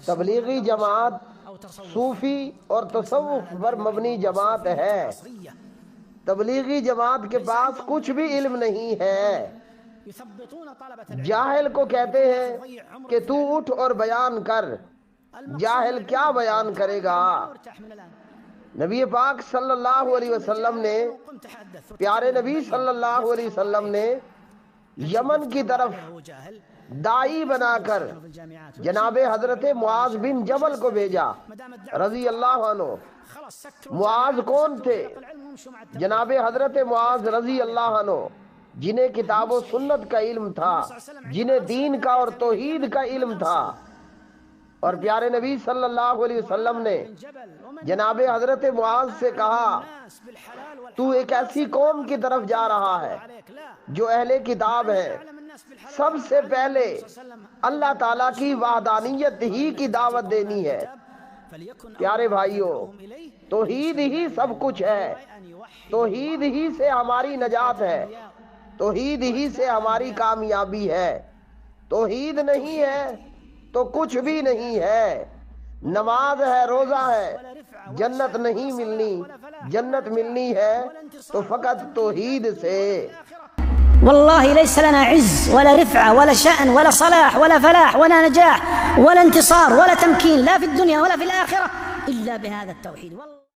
تبلیغی جماعت صوفی اور تصوف پر مبنی جماعت ہے۔ تبلیغی جماعت کے پاس کچھ بھی علم نہیں ہے۔ جاہل کو کہتے ہیں کہ تو اٹھ اور بیان کر، جاہل کیا بیان کرے گا؟ نبی پاک صلی اللہ علیہ وسلم نے، پیارے نبی صلی اللہ علیہ وسلم نے یمن کی طرف داعی بنا کر جناب حضرت معاذ بن جبل کو بھیجا رضی اللہ عنہ۔ معاذ کون تھے؟ جناب حضرت معاذ رضی اللہ عنہ، جنہیں کتاب و سنت کا علم تھا، جنہیں دین کا اور توحید کا علم تھا۔ اور پیارے نبی صلی اللہ علیہ وسلم نے جناب حضرت معاذ سے کہا، تو ایک ایسی قوم کی طرف جا رہا ہے جو اہل کتاب ہے، سب سے پہلے اللہ تعالیٰ کی وحدانیت ہی کی دعوت دینی ہے۔ پیارے بھائیوں، توحید ہی سب کچھ ہے، توحید ہی سے ہماری نجات ہے، توحید ہی سے ہماری کامیابی ہے۔ توحید نہیں ہے تو کچھ بھی نہیں ہے۔ نماز ہے، روزہ ہے، جنت نہیں ملنی، جنت ملنی ہے تو فقط توحید سے۔ والله ليس لنا عز ولا رفعة ولا شأن ولا صلاح ولا فلاح ولا نجاح ولا انتصار ولا تمكين لا في الدنيا ولا في الآخرة إلا بهذا التوحيد.